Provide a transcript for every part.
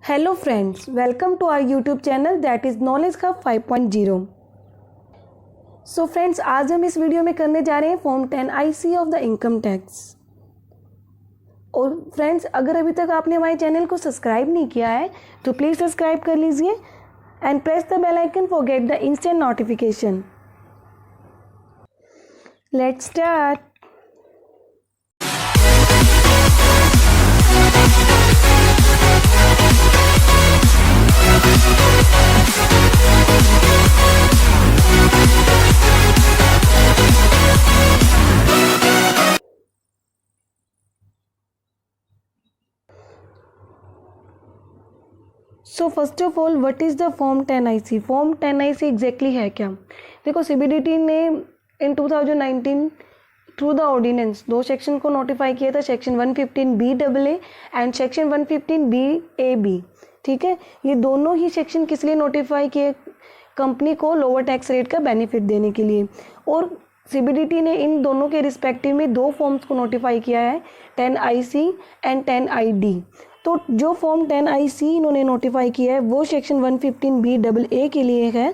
Hello friends, welcome to our YouTube channel that is Knowledge Hub 5.0। So friends, आज हम इस video में करने जा रहे हैं form 10 IC of the income tax. और फ्रेंड्स, अगर अभी तक आपने हमारे चैनल को सब्सक्राइब नहीं किया है तो प्लीज़ सब्सक्राइब कर लीजिए and press the bell icon for get the instant notification. Let's start. So first of all, what is the form 10 IC? Form 10 IC exactly है क्या? देखो, CBDT ने इन 2019 थ्रू द ऑर्डिनेंस दो section को notify किया था, section 115BAA and section 115BAB। ठीक है, ये दोनों ही सेक्शन किस लिए नोटिफाई किए? कंपनी को लोअर टैक्स रेट का बेनिफिट देने के लिए। और CBDT ने इन दोनों के रिस्पेक्टिव में दो फॉर्म्स को नोटिफाई किया है, 10 IC एंड 10 ID। तो जो फॉर्म 10 IC इन्होंने नोटिफाई किया है वो सेक्शन 115BAA के लिए है,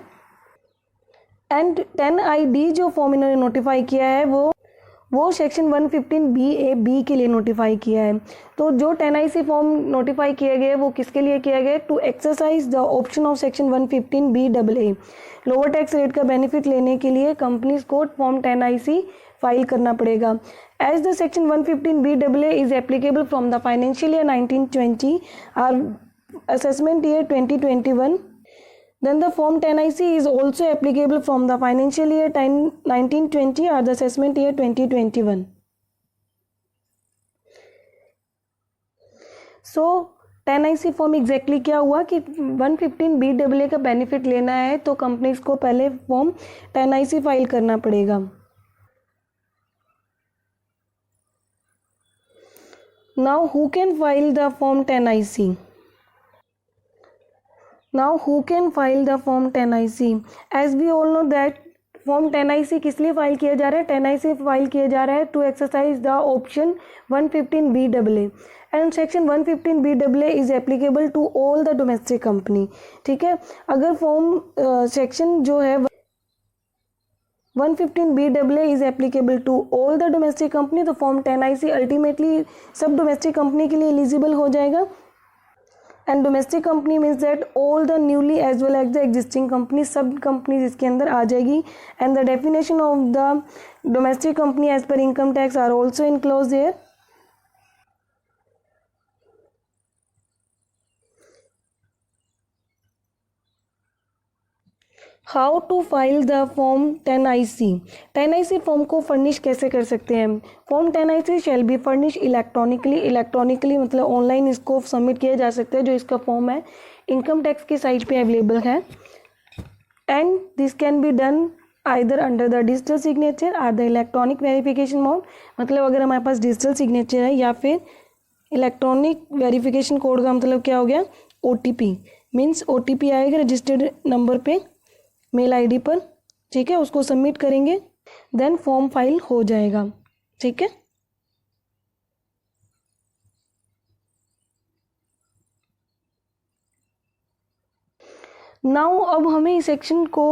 एंड 10 ID जो फॉर्म इन्होंने नोटिफाई किया है वो सेक्शन 115BAB के लिए नोटिफाई किया है। तो जो 10 IC फॉर्म नोटिफाई किया गया है वो किसके लिए किया गया है? To exercise the option of section 115BAA। Lower tax rate का बेनिफिट लेने के लिए कंपनीज को फॉर्म 10 IC फाइल करना पड़ेगा। As the section 115BAA is applicable from the financial year 1920 और assessment year 2021, then the form 10 IC is also applicable from the financial year 1920 or the assessment year 2021. So 10 IC form exactly क्या हुआ कि 115BAA का benefit लेना है तो companies को पहले फॉर्म 10 IC फाइल करना पड़ेगा। Now who can file the form 10 IC? Now who can file the form 10 IC? As we all know that form 10 IC किस लिए फाइल किया जा रहा है? 10 IC फाइल किया जा रहा है to exercise the option 115BAA and section 115BAA is applicable to all the domestic company. ठीक है, अगर फॉर्म सेक्शन जो है 115BAA is applicable to all the domestic company, तो फॉर्म 10 IC अल्टीमेटली सब डोमेस्टिक कंपनी के लिए एलिजिबल हो जाएगा। And domestic company means that all the newly as well as the existing company, सब कंपनीज इसके अंदर आ जाएगी। And the definition of the domestic company as पर income tax are also enclose there. How to file the form 10 IC? 10 IC form को furnish कैसे कर सकते हैं? Form 10 IC shall be furnish electronically मतलब ऑनलाइन इसको सबमिट किया जा सकता है। जो इसका फॉर्म है इनकम टैक्स की साइट पे अवेलेबल है, and this can be done either under the digital सिग्नेचर और द इलेक्ट्रॉनिक वेरिफिकेशन मोड। मतलब अगर हमारे पास डिजिटल सिग्नेचर है या फिर इलेक्ट्रॉनिक वेरिफिकेशन कोड का मतलब क्या हो गया? OTP मीन्स OTP आएगा रजिस्टर्ड नंबर पे, मेल ID पर। ठीक है, उसको सबमिट करेंगे देन फॉर्म फाइल हो जाएगा। ठीक है, नाउ अब हमें इस सेक्शन को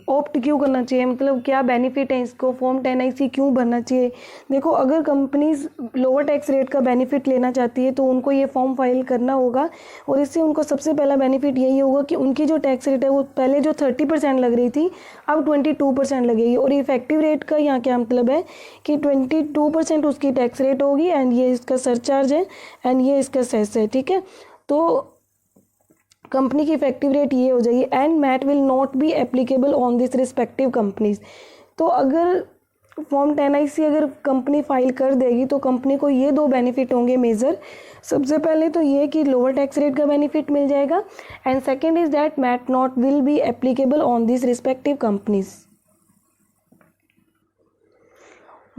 ऑप्ट क्यों करना चाहिए, मतलब क्या बेनिफिट है इसको, फॉर्म 10 IC क्यों भरना चाहिए? देखो, अगर कंपनीज लोअर टैक्स रेट का बेनिफिट लेना चाहती है तो उनको ये फॉर्म फाइल करना होगा, और इससे उनको सबसे पहला बेनिफिट यही होगा कि उनकी जो टैक्स रेट है वो पहले जो 30% लग रही थी अब 22% लगेगी। और इफेक्टिव रेट का यहाँ क्या मतलब है कि 22% उसकी टैक्स रेट होगी, एंड ये इसका सरचार्ज है एंड ये इसका सेस है। ठीक है, तो कंपनी की इफेक्टिव रेट ये हो जाएगी, and MAT will not be applicable on this respective companies. तो अगर फॉर्म 10 IC अगर कंपनी फाइल कर देगी तो कंपनी को ये दो बेनिफिट होंगे मेजर। सबसे पहले तो ये कि लोअर टैक्स रेट का बेनिफिट मिल जाएगा, and second is that MAT not will be applicable on this respective companies.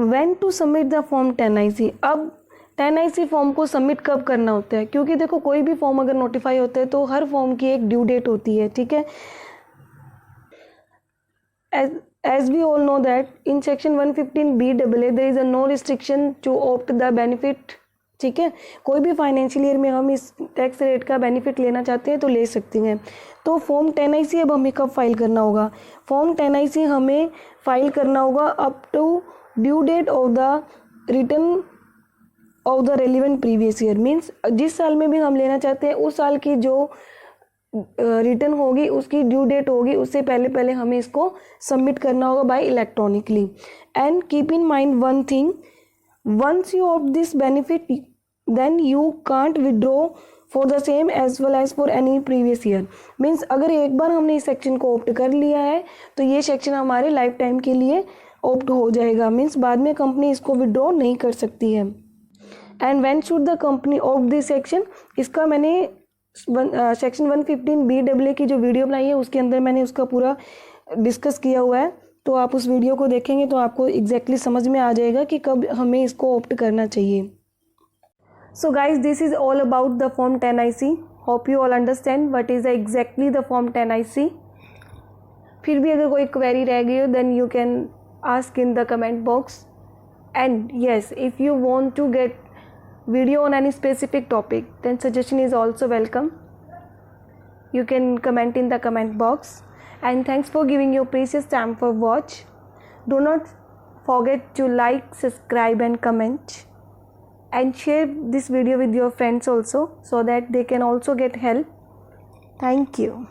When to submit the form 10 IC? अब 10 IC फॉर्म को सबमिट कब करना होता है? क्योंकि देखो, कोई भी फॉर्म अगर नोटिफाई होता है तो हर फॉर्म की एक ड्यू डेट होती है। ठीक है, as we all know that in section 115BAA there is a no restriction to opt the benefit ठीक है, कोई भी फाइनेंशियल ईयर में हम इस टैक्स रेट का बेनिफिट लेना चाहते हैं तो ले सकते हैं। तो फॉर्म 10IC अब हमें कब फाइल करना होगा? फॉर्म 10IC हमें फाइल करना होगा up to due date of the return of the relevant previous year. Means जिस साल में भी हम लेना चाहते हैं उस साल की जो रिटर्न होगी उसकी ड्यू डेट होगी उससे पहले पहले हमें इसको सबमिट करना होगा by electronically. And keep in mind one thing, once you opt this benefit then you can't withdraw for the same as well as for any previous year. Means अगर एक बार हमने इस सेक्शन को ऑप्ट कर लिया है तो ये सेक्शन हमारे लाइफ टाइम के लिए ऑप्ट हो जाएगा। मीन्स बाद में कंपनी इसको विड्रॉ नहीं कर सकती है। And when should the company opt this section, इसका मैंने सेक्शन 115BAA की जो वीडियो बनाई है उसके अंदर मैंने उसका पूरा डिस्कस किया हुआ है, तो आप उस वीडियो को देखेंगे तो आपको एग्जैक्टली समझ में आ जाएगा कि कब हमें इसको ऑप्ट करना चाहिए। So guys, this is all about the form 10IC। Hope you all understand what is exactly the form 10IC। फिर भी अगर कोई क्वेरी रह गई हो then you can ask in the comment box. And yes, if you want to get video on any specific topic then suggestion is also welcome. You can comment in the comment box. And thanks for giving your precious time for watch. Do not forget to like, subscribe and comment, and share this video with your friends also so that they can also get help. Thank you.